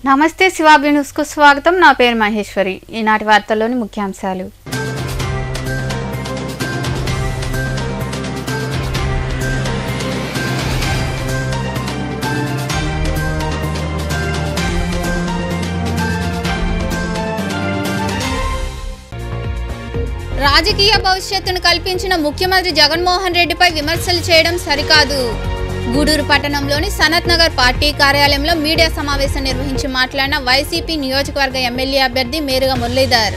నమస్తే శివాబి న్యూస్ కు స్వాగతం. నా పేరు మహేశ్వరి. ఈనాటి వార్తల్లోని ముఖ్యాంశాలు. రాజకీయ భవిష్యత్తును కల్పించిన ముఖ్యమంత్రి జగన్మోహన్ రెడ్డిపై విమర్శలు చేయడం సరికాదు. గూడూరు పట్టణంలోని సనత్ నగర్ పార్టీ కార్యాలయంలో మీడియా సమావేశం నిర్వహించి మాట్లాడిన వైసీపీ నియోజకవర్గ ఎమ్మెల్యే అభ్యర్థి మేరుగ మురళీధర్.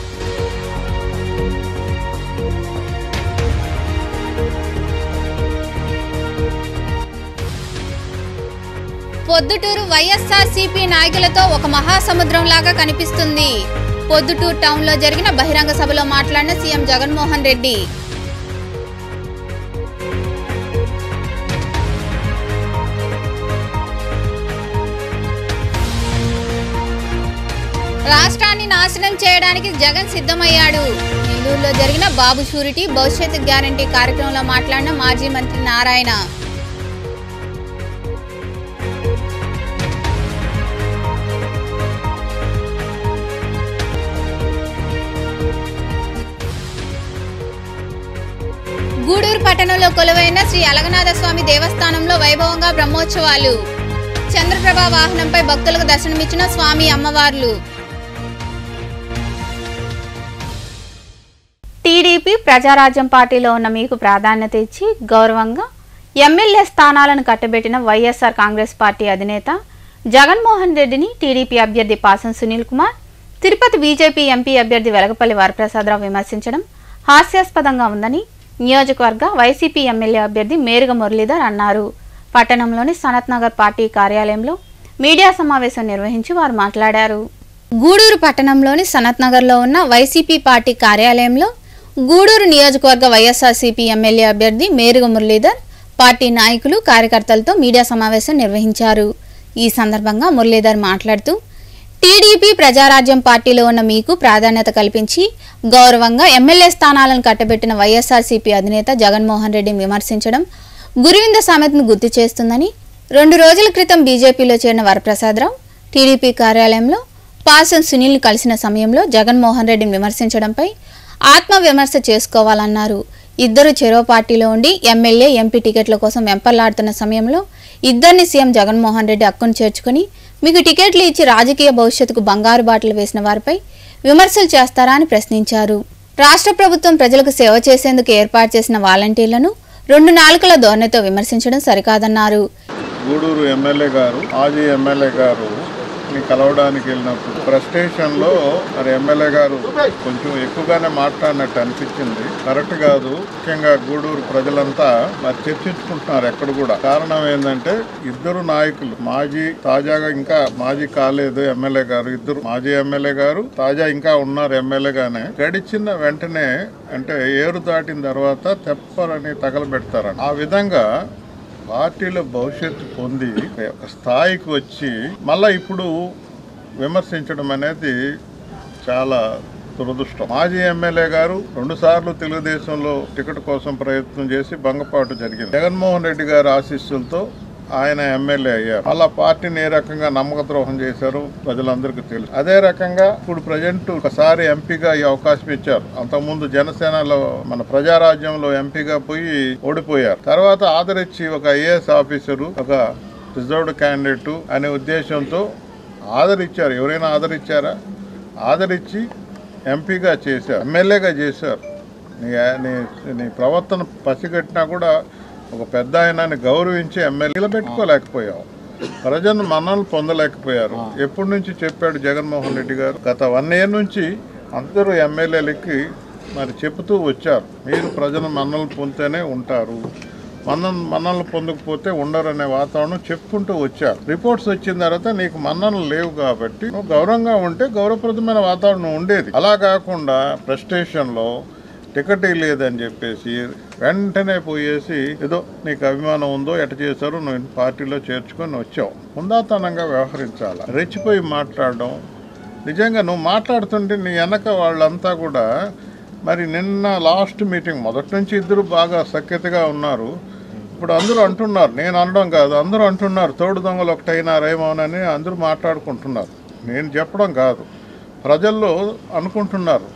పొద్దుటూరు వైఎస్ఆర్సీపీ నాయకులతో ఒక మహాసముద్రం లాగా కనిపిస్తుంది. పొద్దుటూరు టౌన్లో జరిగిన బహిరంగ సభలో మాట్లాడిన సీఎం జగన్మోహన్ రెడ్డి. రాష్ట్రాన్ని నాశనం చేయడానికి జగన్ సిద్ధమయ్యాడు. నెల్లూరులో జరిగిన బాబు షూరిటీ భవిష్యత్తు గ్యారంటీ కార్యక్రమంలో మాట్లాడిన మాజీ మంత్రి నారాయణ. గూడూరు పట్టణంలో కొలువైన శ్రీ అలగనాథ స్వామి దేవస్థానంలో వైభవంగా బ్రహ్మోత్సవాలు. చంద్రప్రభ వాహనంపై భక్తులకు దర్శనమిచ్చిన స్వామి అమ్మవార్లు. టీడీపీ ప్రజారాజ్యం పార్టీలో ఉన్న మీకు ప్రాధాన్యత ఇచ్చి గౌరవంగా ఎమ్మెల్యే స్థానాలను కట్టబెట్టిన వైఎస్ఆర్ కాంగ్రెస్ పార్టీ అధినేత జగన్మోహన్ రెడ్డిని టీడీపీ అభ్యర్థి పాసం సునీల్ కుమార్, తిరుపతి బీజేపీ ఎంపీ అభ్యర్థి వెలగపల్లి వరప్రసాదరావు విమర్శించడం హాస్యాస్పదంగా ఉందని నియోజకవర్గ వైసీపీ ఎమ్మెల్యే అభ్యర్థి మేరుగ మురళీధర్ అన్నారు. పట్టణంలోని సనత్ నగర్ పార్టీ కార్యాలయంలో మీడియా సమావేశం నిర్వహించి వారు మాట్లాడారు. గూడూరు పట్టణంలోని సనత్ నగర్లో ఉన్న వైసీపీ పార్టీ కార్యాలయంలో గూడూరు నియోజకవర్గ వైఎస్ఆర్సీపీ ఎమ్మెల్యే అభ్యర్థి మేరుగ మురళీధర్ పార్టీ నాయకులు కార్యకర్తలతో మీడియా సమావేశం నిర్వహించారు. ఈ సందర్భంగా మురళీధర్ మాట్లాడుతూ టీడీపీ ప్రజారాజ్యం పార్టీలో ఉన్న మీకు ప్రాధాన్యత కల్పించి గౌరవంగా ఎమ్మెల్యే స్థానాలను కట్టబెట్టిన వైఎస్ఆర్సీపీ అధినేత జగన్మోహన్ రెడ్డిని విమర్శించడం గురువింద సామెతను గుర్తు చేస్తుందని, 2 రోజుల క్రితం బీజేపీలో చేరిన వరప్రసాదరావు టీడీపీ కార్యాలయంలో పాసం సునీల్ని కలిసిన సమయంలో జగన్మోహన్ రెడ్డిని విమర్శించడంపై ఆత్మవిమర్శ చేసుకోవాలన్నారు. ఇద్దరు చెరో పార్టీలో ఉండి ఎమ్మెల్యే ఎంపీ టికెట్ల కోసం వెంపర్లాడుతున్న సమయంలో ఇద్దరిని సీఎం జగన్మోహన్ రెడ్డి హక్కును చేర్చుకుని మీకు టికెట్లు ఇచ్చి రాజకీయ భవిష్యత్తుకు బంగారు బాటలు వేసిన వారిపై విమర్శలు చేస్తారా అని ప్రశ్నించారు. రాష్ట్ర ప్రభుత్వం ప్రజలకు సేవ చేసేందుకు ఏర్పాటు చేసిన వాలంటీర్లను 2 నాలుకల ధోరణితో విమర్శించడం సరికాదన్నారు. గూడూరు ఎమ్మెల్యే గారు, మాజీ ఎమ్మెల్యే గారు కలవడానికి వెళ్ళినప్పుడు ఫ్రస్ట్రేషన్లో మరి ఎమ్మెల్యే గారు కొంచెం ఎక్కువగానే మాట్లాడినట్టు అనిపించింది. కరెక్ట్ కాదు. ముఖ్యంగా గూడూరు ప్రజలంతా మరి చర్చించుకుంటున్నారు ఎక్కడ కూడా. కారణం ఏంటంటే ఇద్దరు నాయకులు, తాజాగా ఇంకా మాజీ కాలేదు ఎమ్మెల్యే గారు, ఇద్దరు మాజీ ఎమ్మెల్యే గారు తాజా ఇంకా ఉన్నారు ఎమ్మెల్యేగానే. గడిచిన వెంటనే అంటే ఏరు దాటిన తర్వాత తెప్పరని తగలబెడతారని ఆ విధంగా పార్టీలో భవిష్యత్తు పొంది ఒక స్థాయికి వచ్చి మళ్ళీ ఇప్పుడు విమర్శించడం అనేది చాలా దురదృష్టం. మాజీ ఎమ్మెల్యే గారు 2 సార్లు తెలుగుదేశంలో టికెట్ కోసం ప్రయత్నం చేసి భంగపాటు జరిగింది. జగన్మోహన్ రెడ్డి గారి ఆశీస్సులతో ఆయన ఎమ్మెల్యే అయ్యారు. అలా పార్టీని ఏ రకంగా నమ్మక ద్రోహం చేశారు ప్రజలందరికీ తెలుసు. అదే రకంగా ఇప్పుడు ప్రజెంట్ ఒకసారి ఎంపీగా ఈ అవకాశం ఇచ్చారు. అంతకుముందు జనసేనలో మన ప్రజారాజ్యంలో ఎంపీగా పోయి ఓడిపోయారు. తర్వాత ఆదరించి ఒక ఐఏఎస్ ఆఫీసరు, ఒక రిజర్వ్డ్ క్యాండిడేట్ అనే ఉద్దేశంతో ఆదరించారు. ఎవరైనా ఆదరించారా? ఆదరించి ఎంపీగా చేశారు, ఎమ్మెల్యేగా చేశారు. నీ ప్రవర్తన పసిగట్టినా కూడా ఒక పెద్ద ఆయనని గౌరవించి ఎమ్మెల్యేలు పెట్టుకోలేకపోయావు. ప్రజలను మన్ననలు పొందలేకపోయారు. ఎప్పటి నుంచి చెప్పాడు జగన్మోహన్ రెడ్డి గారు? గత 1 year నుంచి అందరూ ఎమ్మెల్యేలకి మరి చెబుతూ వచ్చారు, మీరు ప్రజల మన్ననలు పొందితేనే ఉంటారు, మన్ననలు పొందకపోతే ఉండరు అనే వాతావరణం చెప్పుకుంటూ వచ్చారు. రిపోర్ట్స్ వచ్చిన తర్వాత నీకు మన్ననలు లేవు కాబట్టి నువ్వు గౌరవంగా ఉంటే గౌరవప్రదమైన వాతావరణం ఉండేది. అలా కాకుండా ఫ్రస్ట్రేషన్లో టికెట్ లేదని చెప్పేసి వెంటనే పోయేసి ఏదో నీకు అభిమానం ఉందో ఎట చేశారో నువ్వు పార్టీలో చేర్చుకొని వచ్చావు. హుందాతనంగా వ్యవహరించాలి. రెచ్చిపోయి మాట్లాడడం, నిజంగా నువ్వు మాట్లాడుతుంటే నీ వెనక వాళ్ళంతా కూడా మరి నిన్న లాస్ట్ మీటింగ్ మొదటి నుంచి ఇద్దరు బాగా సఖ్యతగా ఉన్నారు. ఇప్పుడు అందరూ అంటున్నారు, నేను అనడం కాదు, అందరూ అంటున్నారు తోడు దొంగలు ఒకటైనారేమోనని అందరూ మాట్లాడుకుంటున్నారు. నేను చెప్పడం కాదు, ప్రజల్లో అనుకుంటున్నారు.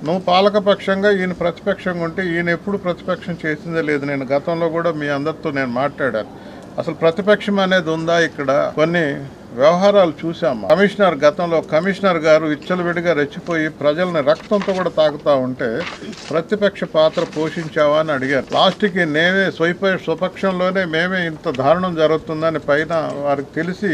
నువ్వు పాలకపక్షంగా ఈయన ప్రతిపక్షంగా ఉంటే ఈయన ఎప్పుడు ప్రతిపక్షం చేసిందే లేదు. నేను గతంలో కూడా మీ అందరితో నేను మాట్లాడాను. అసలు ప్రతిపక్షం అనేది ఉందా? ఇక్కడ కొన్ని వ్యవహారాలు చూసాము. గతంలో కమిషనర్ గారు విచ్చలవిడిగా రెచ్చిపోయి ప్రజల్ని రక్తంతో కూడా తాగుతూ ఉంటే ప్రతిపక్ష పాత్ర పోషించావా అని అడిగారు. లాస్ట్కి నేనే స్వపక్షంలోనే మేమే ఇంత దారుణం జరుగుతుందని పైన వారికి తెలిసి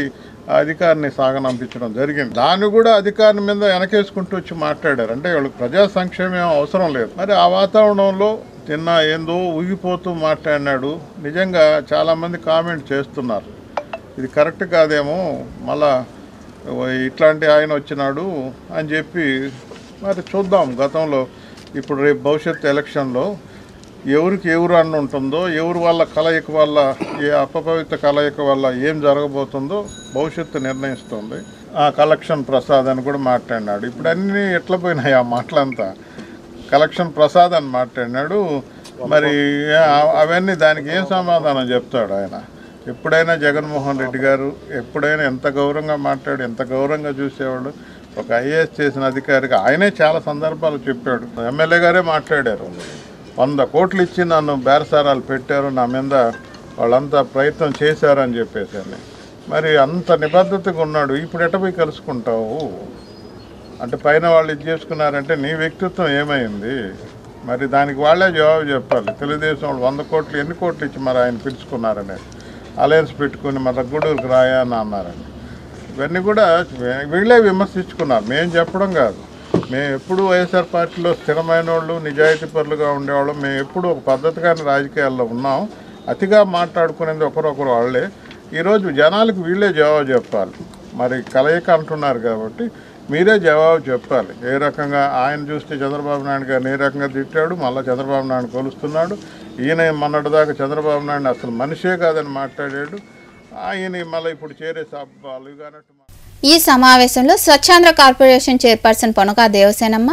ఆ అధికారిని సాగనంపించడం జరిగింది. దాన్ని కూడా అధికారిని మీద వెనకేసుకుంటూ వచ్చి మాట్లాడారు. అంటే వాళ్ళకి ప్రజా సంక్షేమం అవసరం లేదు. మరి ఆ వాతావరణంలో నిన్న ఏందో ఊగిపోతూ మాట్లాడినాడు. నిజంగా చాలామంది కామెంట్ చేస్తున్నారు, ఇది కరెక్ట్ కాదేమో, మళ్ళా ఇట్లాంటి ఆయన వచ్చినాడు అని చెప్పి. మరి చూద్దాం గతంలో, ఇప్పుడు రేపు భవిష్యత్తు ఎలక్షన్లో ఎవరికి ఎవరు అన్న ఉంటుందో, ఎవరు వాళ్ళ కలయిక వల్ల, ఏ అపవిత్ర కలయిక వల్ల ఏం జరగబోతుందో భవిష్యత్తు నిర్ణయిస్తుంది. ఆ కలెక్షన్ ప్రసాద్ అని కూడా మాట్లాడినాడు. ఇప్పుడు అన్నీ ఎట్లా పోయినాయి ఆ మాటలంతా? కలెక్షన్ ప్రసాద్ అని మాట్లాడినాడు. మరి అవన్నీ దానికి ఏం సమాధానం చెప్తాడు ఆయన? ఎప్పుడైనా జగన్మోహన్ రెడ్డి గారు ఎప్పుడైనా ఎంత గౌరవంగా మాట్లాడు, ఎంత గౌరవంగా చూసేవాడు. ఒక ఐఏఎస్ చేసిన అధికారికి ఆయనే చాలా సందర్భాలు చెప్పాడు. ఎమ్మెల్యే గారే మాట్లాడారు, 100 కోట్లు ఇచ్చి నన్ను బేరసారాలు పెట్టారు, నా మీద వాళ్ళంతా ప్రయత్నం చేశారని చెప్పేసి. మరి అంత నిబద్ధతగా ఉన్నాడు. ఇప్పుడు ఎట్ట పోయి కలుసుకుంటావు? అంటే పైన వాళ్ళు ఇది చేసుకున్నారంటే నీ వ్యక్తిత్వం ఏమైంది? మరి దానికి వాళ్ళే జవాబు చెప్పాలి. తెలుగుదేశం వాళ్ళు 100 కోట్లు ఎన్ని కోట్లు ఇచ్చి మరి ఆయన పిలుచుకున్నారని, అలయన్స్ పెట్టుకుని మరి గూడూరుకు రాయా అని అన్నారని, ఇవన్నీ కూడా వీళ్ళే విమర్శించుకున్నారు. మేము చెప్పడం కాదు. మేము ఎప్పుడు వైఎస్ఆర్ పార్టీలో స్థిరమైన వాళ్ళు, నిజాయితీ పరులుగా ఉండేవాళ్ళం. మేము ఎప్పుడు ఒక పద్ధతిగానే రాజకీయాల్లో ఉన్నాం. అతిగా మాట్లాడుకునేది ఒకరొకరు వాళ్ళే. ఈరోజు జనాలకు వీళ్ళే జవాబు చెప్పాలి. మరి కలయిక అంటున్నారు కాబట్టి మీరే జవాబు చెప్పాలి. ఏ రకంగా ఆయన చూస్తే చంద్రబాబు నాయుడు గారిని ఏ రకంగా తిట్టాడు, మళ్ళీ చంద్రబాబు నాయుడు కొలుస్తున్నాడు. ఈయన మొన్నటిదాకా చంద్రబాబు నాయుడు అసలు మనిషే కాదని మాట్లాడాడు. ఆయన మళ్ళీ ఇప్పుడు చేరే సభలు కానట్టు. ఈ సమావేశంలో స్వచ్ఛాంధ్ర కార్పొరేషన్ చైర్పర్సన్ పొనకా దేవసేనమ్మ,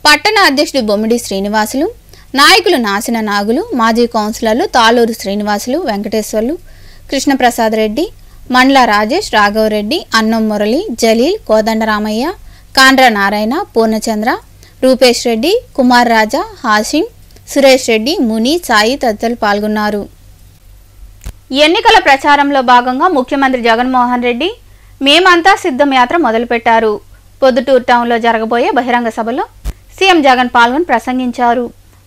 పట్టణ అధ్యక్షుడు బొమ్మిడి శ్రీనివాసులు, నాయకులు నాసిన నాగులు, మాజీ కౌన్సిలర్లు తాళూరు శ్రీనివాసులు, వెంకటేశ్వర్లు, కృష్ణప్రసాద్ రెడ్డి, మండ్ల రాజేష్, రాఘవరెడ్డి, అన్నం మురళి, జలీల్, కోదండరామయ్య, కాండ్ర నారాయణ, పూర్ణచంద్ర, రూపేష్ రెడ్డి, కుమార్ రాజా, హాషిం, సురేష్ రెడ్డి, ముని, సాయి తదితరులు పాల్గొన్నారు. ఎన్నికల ప్రచారంలో భాగంగా ముఖ్యమంత్రి జగన్మోహన్ రెడ్డి మేమంతా సిద్ధం యాత్ర మొదలుపెట్టారు. పొద్దుటూరు టౌన్లో జరగబోయే బహిరంగ సభలో సీఎం జగన్ పాల్గొని ప్రసంగించారు.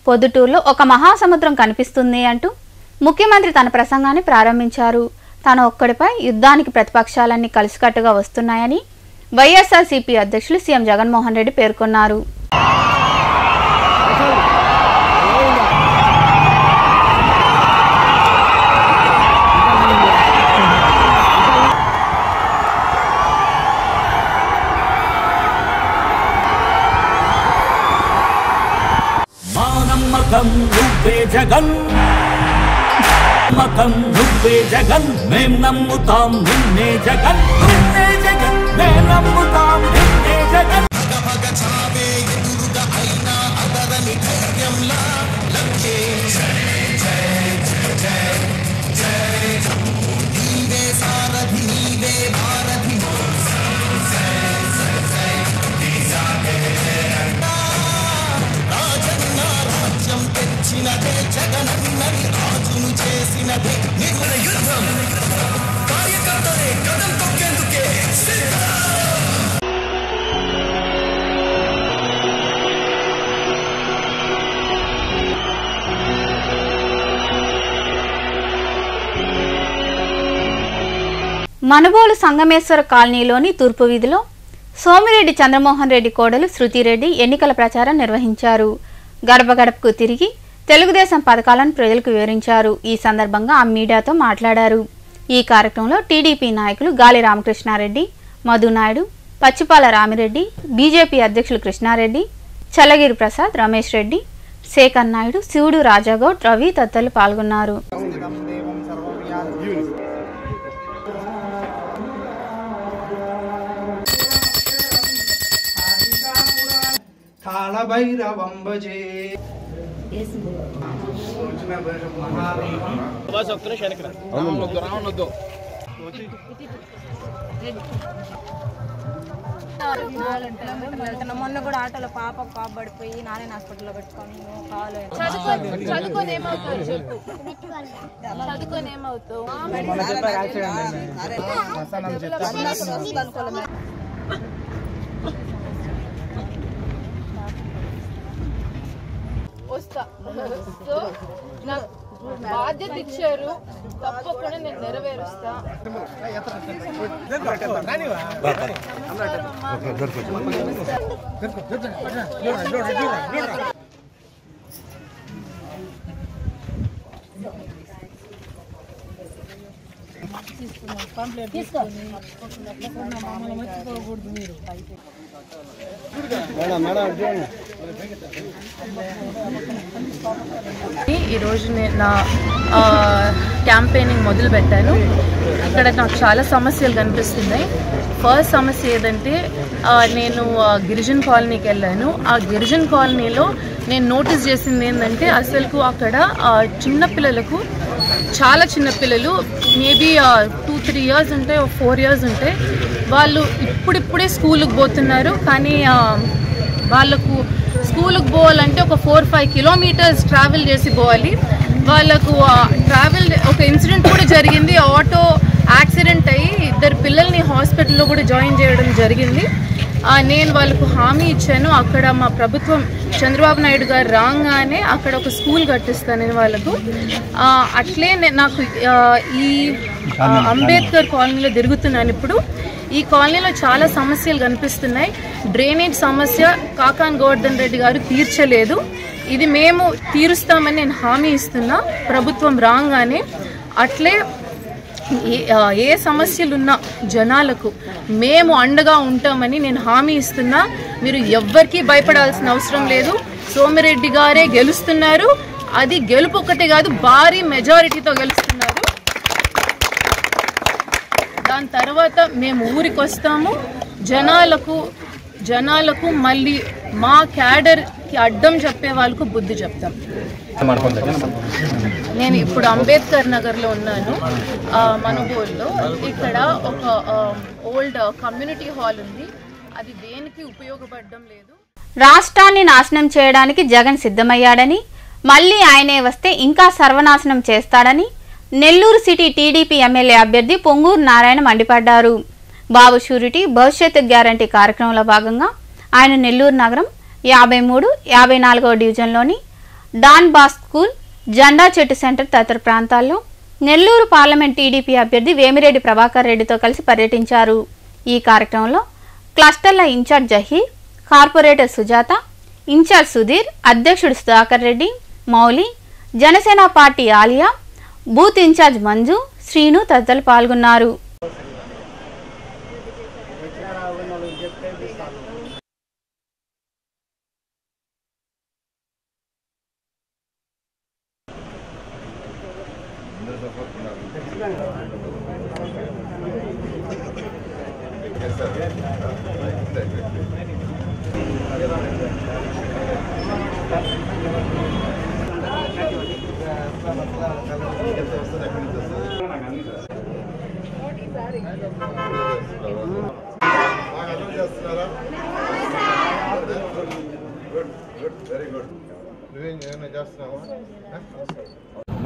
పొద్దుటూరులో ఒక మహాసముద్రం కనిపిస్తుంది అంటూ ముఖ్యమంత్రి తన ప్రసంగాన్ని ప్రారంభించారు. తన ఒక్కడిపై యుద్ధానికి ప్రతిపక్షాలన్నీ కలిసికట్టుగా వస్తున్నాయని వైఎస్ఆర్సీపీ అధ్యక్షులు సీఎం జగన్మోహన్ రెడ్డి పేర్కొన్నారు. జగన్ మతం నువ్వే జగన్, మేం నమ్ముతాం నిన్నే జగన్, నిన్నే జగన్, మేం నమ్ముతాం నిన్నే జగన్. మనుబోలు సంగమేశ్వర కాలనీలోని తూర్పు వీధిలో సోమిరెడ్డి చంద్రమోహన్ రెడ్డి కోడలు శృతిరెడ్డి ఎన్నికల ప్రచారం నిర్వహించారు. గడప గడపకు తిరిగి తెలుగుదేశం పథకాలను ప్రజలకు వివరించారు. ఈ సందర్భంగా ఆ మీడియాతో మాట్లాడారు. ఈ కార్యక్రమంలో టీడీపీ నాయకులు గాలి రామకృష్ణారెడ్డి, మధునాయుడు, పచ్చిపాల రామిరెడ్డి, బీజేపీ అధ్యక్షులు కృష్ణారెడ్డి, చల్లగిరి ప్రసాద్, రమేష్ రెడ్డి, శేఖర్ నాయుడు, శివుడు, రాజాగౌడ్, రవి తదితరులు పాల్గొన్నారు. మొన్న కూడా ఆటోలో పాప పడిపోయి నారాయణ హాస్పిటల్లో పెట్టుకొని కాలు చదువుకొని ఏమవుతావు చెప్పు, చదువుకొని ఏమవుతావు? వస్తా. సో నాకు బాధ్యత ఇచ్చారు, తప్పకుండా నేను నెరవేరుస్తా. ఈరోజు నా క్యాంపెయినింగ్ మొదలు పెట్టాను. ఇక్కడ నాకు చాలా సమస్యలు కనిపిస్తున్నాయి. ఫస్ట్ సమస్య ఏదంటే నేను గిరిజన్ కాలనీకి వెళ్ళాను. ఆ గిరిజన్ కాలనీలో నేను నోటీస్ చేసింది ఏంటంటే అసలుకు అక్కడ చిన్నపిల్లలకు, చాలా చిన్నపిల్లలు మేబీ 2-3 years ఉంటాయి, 4 years ఉంటాయి, వాళ్ళు ఇప్పుడిప్పుడే స్కూల్కి పోతున్నారు. కానీ వాళ్ళకు స్కూల్కి పోవాలంటే ఒక 4-5 kilometers ట్రావెల్ చేసి పోవాలి. వాళ్ళకు ట్రావెల్ ఒక ఇన్సిడెంట్ కూడా జరిగింది. ఆటో యాక్సిడెంట్ అయ్యి 2 పిల్లల్ని హాస్పిటల్లో కూడా జాయిన్ చేయడం జరిగింది. నేను వాళ్ళకు హామీ ఇచ్చాను, అక్కడ మా ప్రభుత్వం చంద్రబాబు నాయుడు గారు రాగానే అక్కడ ఒక స్కూల్ కట్టిస్తాను నేను వాళ్ళకు. అట్లే నాకు ఈ అంబేద్కర్ కాలనీలో తిరుగుతున్నాను ఇప్పుడు. ఈ కాలనీలో చాలా సమస్యలు కనిపిస్తున్నాయి. డ్రైనేజ్ సమస్య కాకాన్ గోవర్ధన్ రెడ్డి గారు తీర్చలేదు. ఇది మేము తీరుస్తామని నేను హామీ ఇస్తున్నా ప్రభుత్వం రాగానే. అట్లే ఏ సమస్యలున్నా జనాలకు మేము అండగా ఉంటామని నేను హామీ ఇస్తున్నా. మీరు ఎవ్వరికీ భయపడాల్సిన అవసరం లేదు. సోమిరెడ్డి గారే గెలుస్తున్నారు. అది గెలుపు ఒకటే కాదు, భారీ మెజారిటీతో గెలుస్తున్నారు. దాని తర్వాత మేము ఊరికి వస్తాము. జనాలకు మళ్ళీ మా క్యాడర్కి అడ్డం చెప్పే వాళ్ళకు బుద్ధి చెప్తాం. నేను ఇప్పుడు అంబేద్కర్ నగర్లో ఉన్నాను, మనుగోలులో. ఇక్కడ ఒక ఓల్డ్ కమ్యూనిటీ హాల్ ఉంది, అది దేనికి ఉపయోగపడడం లేదు. రాష్ట్రాన్ని నాశనం చేయడానికి జగన్ సిద్ధమయ్యాడని, మళ్లీ ఆయనే వస్తే ఇంకా సర్వనాశనం చేస్తాడని నెల్లూరు సిటీ టీడీపీ ఎమ్మెల్యే అభ్యర్థి పొంగూరు నారాయణ మండిపడ్డారు. బాబు షూరిటీ భవిష్యత్తు గ్యారంటీ కార్యక్రమంలో భాగంగా ఆయన నెల్లూరు నగరం 53, 54వ డివిజన్లోని డాన్ బాస్ స్కూల్, జెండా చెట్టు సెంటర్ తదితర ప్రాంతాల్లో నెల్లూరు పార్లమెంట్ టీడీపీ అభ్యర్థి వేమిరెడ్డి ప్రభాకర్ రెడ్డితో కలిసి పర్యటించారు. ఈ కార్యక్రమంలో క్లస్టర్ల incharge Zaheer, corporator Sujatha, incharge Sudheer, అధ్యక్షుడు Sudhakar Reddy, Mouli, Janasena party Aliya, booth incharge Manju, Srinu తదితరులు పాల్గొన్నారు.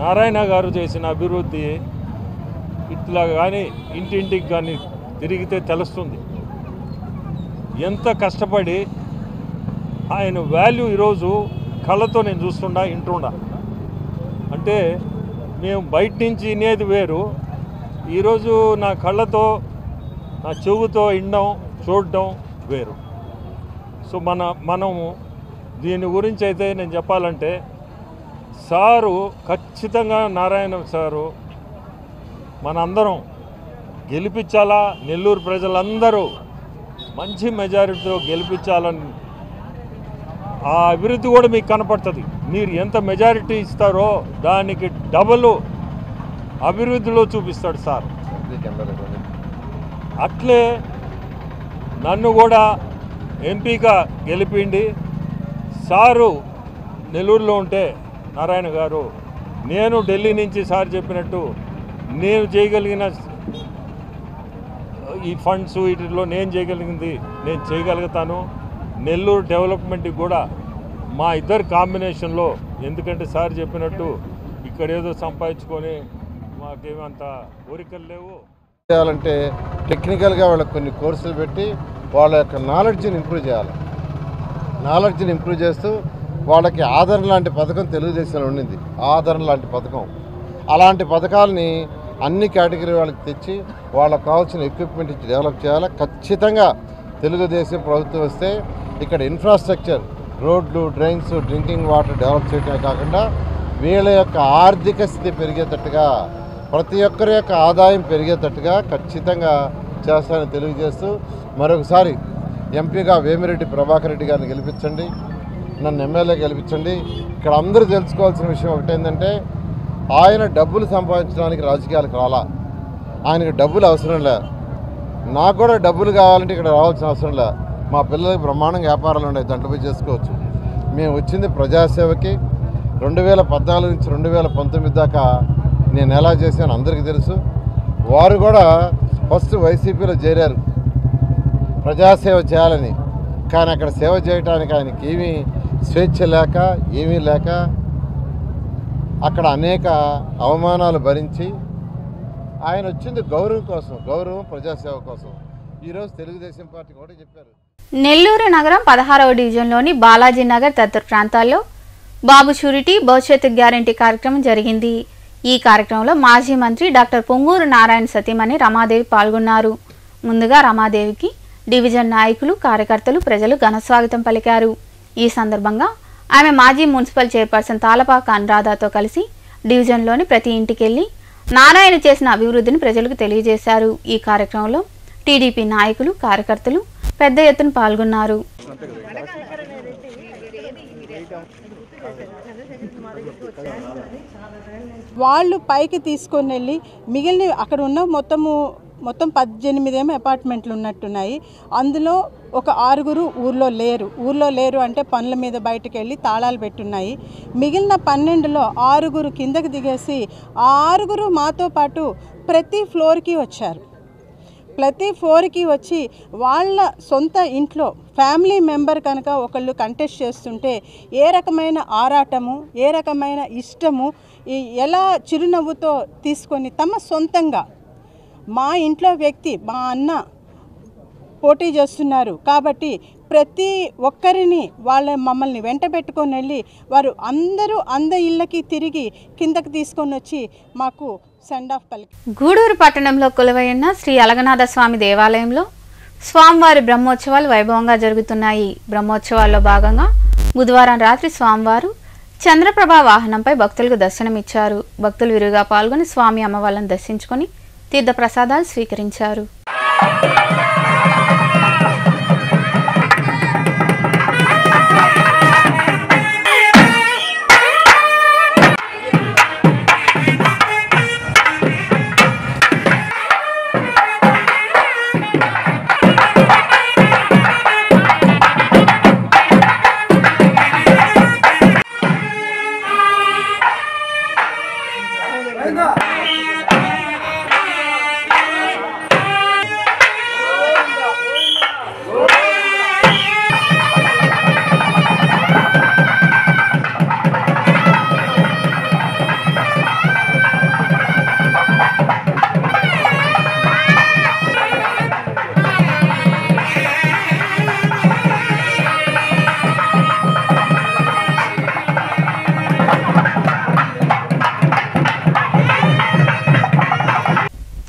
నారాయణ గారు చేసిన అభివృద్ధి ఇట్లా కానీ ఇంటింటికి కానీ తిరిగితే తెలుస్తుంది. ఎంత కష్టపడి ఆయన వాల్యూ ఈరోజు కళ్ళతో నేను చూస్తుండా, ఇంటుండా. అంటే మేము బయట నుంచి వినేది వేరు, ఈరోజు నా కళ్ళతో నా చెవుతో వినడం చూడడం వేరు. సో మనము దీని గురించి అయితే నేను చెప్పాలంటే సారు ఖచ్చితంగా నారాయణ సారు మనందరం గెలిపించాలా, నెల్లూరు ప్రజలందరూ మంచి మెజారిటీతో గెలిపించాలని. ఆ అభివృద్ధి కూడా మీకు కనపడుతుంది. మీరు ఎంత మెజారిటీ ఇస్తారో దానికి డబల్ అభివృద్ధిలో చూపిస్తాడు సార్. అట్లే నన్ను కూడా ఎంపీగా గెలిపిండి. సారు నెల్లూరులో ఉంటే నారాయణ గారు, నేను ఢిల్లీ నుంచి సార్ చెప్పినట్టు నేను చేయగలిగిన ఈ ఫండ్స్ వీటిలో నేను చేయగలిగింది నేను చేయగలుగుతాను. నెల్లూరు డెవలప్మెంట్కి కూడా మా ఇద్దరు కాంబినేషన్లో, ఎందుకంటే సార్ చెప్పినట్టు ఇక్కడ ఏదో సంపాదించుకొని మాకేమంత కోరికలు లేవు. చేయాలంటే టెక్నికల్గా వాళ్ళకి కొన్ని కోర్సులు పెట్టి వాళ్ళ యొక్క నాలెడ్జ్ని ఇంప్రూవ్ చేయాలి. నాలెడ్జ్ని ఇంప్రూవ్ చేస్తూ వాళ్ళకి ఆదరణ లాంటి పథకం తెలుగుదేశంలో ఉండింది. ఆదరణ లాంటి పథకం, అలాంటి పథకాలని అన్ని కేటగిరీ వాళ్ళకి తెచ్చి వాళ్ళకి కావాల్సిన ఎక్విప్మెంట్ ఇచ్చి డెవలప్ చేయాలి. ఖచ్చితంగా తెలుగుదేశం ప్రభుత్వం వస్తే ఇక్కడ ఇన్ఫ్రాస్ట్రక్చర్, రోడ్లు, డ్రైన్స్, డ్రింకింగ్ వాటర్ డెవలప్ చేయడమే కాకుండా వీళ్ళ యొక్క ఆర్థిక స్థితి పెరిగేటట్టుగా, ప్రతి ఒక్కరి యొక్క ఆదాయం పెరిగేటట్టుగా ఖచ్చితంగా చేస్తానని తెలియజేస్తూ మరొకసారి ఎంపీగా వేమిరెడ్డి ప్రభాకర్ రెడ్డి గారిని గెలిపించండి, నన్ను ఎమ్మెల్యే గెలిపించండి. ఇక్కడ అందరూ తెలుసుకోవాల్సిన విషయం ఒకటేంటంటే ఆయన డబ్బులు సంపాదించడానికి రాజకీయాలకు రాలా. ఆయనకి డబ్బులు అవసరం లే. నాకు కూడా డబ్బులు కావాలంటే ఇక్కడ రావాల్సిన అవసరం లే. మా పిల్లలకి బ్రహ్మాండంగా వ్యాపారాలు ఉన్నాయి, దాంట్లో పోయి చేసుకోవచ్చు. మేము వచ్చింది ప్రజాసేవకి. 2014 నుంచి 2019 దాకా నేను ఎలా చేశాను అందరికీ తెలుసు. వారు కూడా ఫస్ట్ వైసీపీలో చేరారు ప్రజాసేవ చేయాలని. కానీ అక్కడ సేవ చేయడానికి ఆయనకి ఏమీ స్వేచ్ఛ లేక, ఏమీ లేక అక్కడ అనేక అవమానాలు భరించి ఆయన వచ్చింది గౌరవం కోసం, గౌరవం ప్రజాసేవ కోసం. ఈరోజు తెలుగుదేశం పార్టీ కూడా చెప్పారు. నెల్లూరు నగరం 16వ డివిజన్లోని బాలాజీ నగర్ తదితర ప్రాంతాల్లో బాబు షూరిటీ భవిష్యత్తు గ్యారంటీ కార్యక్రమం జరిగింది. ఈ కార్యక్రమంలో మాజీ మంత్రి డాక్టర్ పొంగూరు నారాయణ సతీమణి రమాదేవి పాల్గొన్నారు. ముందుగా రమాదేవికి డివిజన్ నాయకులు, కార్యకర్తలు, ప్రజలు ఘనస్వాగతం పలికారు. ఈ సందర్భంగా ఆమె మాజీ మున్సిపల్ చైర్పర్సన్ తాళపాక అనురాధతో కలిసి డివిజన్లోని ప్రతి ఇంటికెళ్లి నారాయణ చేసిన అభివృద్ధిని ప్రజలకు తెలియజేశారు. ఈ కార్యక్రమంలో టీడీపీ నాయకులు, కార్యకర్తలు పెద్ద ఎత్తున పాల్గొన్నారు. వాళ్ళు పైకి తీసుకొని వెళ్ళి మిగిలిన అక్కడ ఉన్న మొత్తం 18 అపార్ట్మెంట్లు ఉన్నట్టున్నాయి. అందులో ఒక 6 ఊర్లో లేరు అంటే పనుల మీద బయటకు వెళ్ళి తాళాలు పెట్టున్నాయి. మిగిలిన 12లో 6 కిందకి దిగేసి ఆ 6 మాతో పాటు ప్రతి ఫ్లోర్కి వచ్చారు. ప్రతి ఫ్లోర్కి వచ్చి వాళ్ళ సొంత ఇంట్లో ఫ్యామిలీ మెంబర్ కనుక ఒకళ్ళు కంటెస్ట్ చేస్తుంటే ఏ రకమైన ఆరాటము, ఏ రకమైన ఇష్టము, ఎలా చిరునవ్వుతో తీసుకొని తమ సొంతంగా మా ఇంట్లో వ్యక్తి మా అన్న పోటీ చేస్తున్నారు కాబట్టి ప్రతి ఒక్కరిని మమ్మల్ని వెంట పెట్టుకొని వెళ్ళి వారు అందరి ఇళ్ళకి తిరిగి కిందకి తీసుకొని వచ్చి మాకు సెండ్ ఆఫ్ పలికి. గూడూరు పట్టణంలో కొలువైన శ్రీ అలగనాథ స్వామి దేవాలయంలో స్వామివారి బ్రహ్మోత్సవాలు వైభవంగా జరుగుతున్నాయి. బ్రహ్మోత్సవాల్లో భాగంగా బుధవారం రాత్రి స్వామివారు చంద్రప్రభ వాహనంపై భక్తులకు దర్శనమిచ్చారు. భక్తులు విరిగా పాల్గొని స్వామి అమ్మవార్లను దర్శించుకొని తీర్థ ప్రసాదాలు స్వీకరించారు.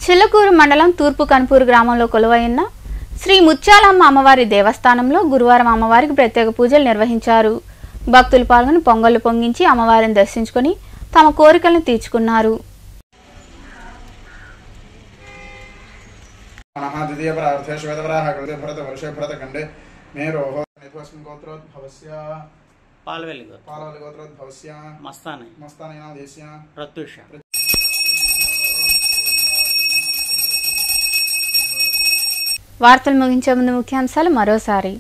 చిలకూరు మండలం తూర్పు కన్పూరు గ్రామంలో కొలువైన శ్రీ ముత్యాలమ్మ అమ్మవారి దేవస్థానంలో గురువారం అమ్మవారికి ప్రత్యేక పూజలు నిర్వహించారు. భక్తులు పాల్గొని పొంగళ్లు పొంగించి అమ్మవారిని దర్శించుకొని తమ కోరికలను తీర్చుకున్నారు. వార్తలు ముగించే ముందు ముఖ్యాంశాలు మరోసారి.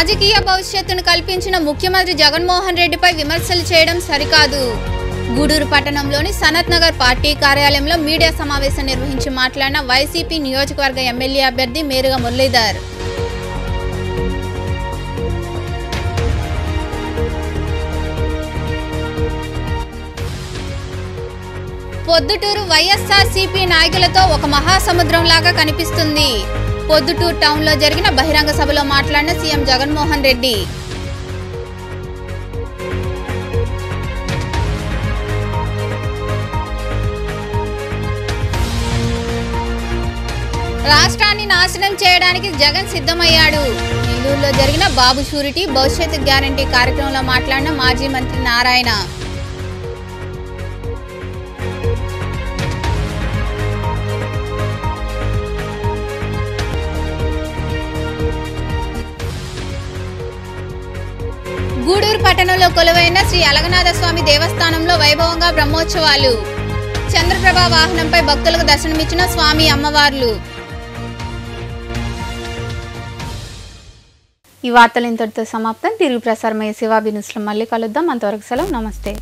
రాజకీయ భవిష్యత్తును కల్పించిన ముఖ్యమంత్రి జగన్మోహన్ రెడ్డిపై విమర్శలు చేయడం సరికాదు. గూడూరు పట్టణంలోని సనత్ నగర్ పార్టీ కార్యాలయంలో మీడియా సమావేశం నిర్వహించి మాట్లాడిన వైసీపీ నియోజకవర్గ ఎమ్మెల్యే అభ్యర్థి మేరుగ మురళీధర్. పొద్దుటూరు వైఎస్ఆర్సీపీ నాయకులతో ఒక మహాసముద్రం లాగా కనిపిస్తుంది. పొద్దుటూరు టౌన్లో జరిగిన బహిరంగ సభలో మాట్లాడిన సీఎం జగన్మోహన్ రెడ్డి రాష్ట్రాన్ని నాశనం చేయడానికి జగన్ సిద్ధమయ్యాడు. నెల్లూరులో జరిగిన బాబు షూరిటీ భవిష్యత్తు గ్యారంటీ కార్యక్రమంలో మాట్లాడిన మాజీ మంత్రి నారాయణ. గూడూరు పట్టణంలో కొలువైన శ్రీ అలగనాథ స్వామి దేవస్థానంలో వైభవంగా బ్రహ్మోత్సవాలు. చంద్రప్రభ వాహనంపై భక్తులకు దర్శనమిచ్చిన స్వామి అమ్మవార్లు. ఈ వార్తలు ఇంతటితో సమాప్తం. తిరిగి ప్రసారమయ్యే శివాబి న్యూస్లో మళ్ళీ కలుద్దాం. అంతవరకు సెలవు. నమస్తే.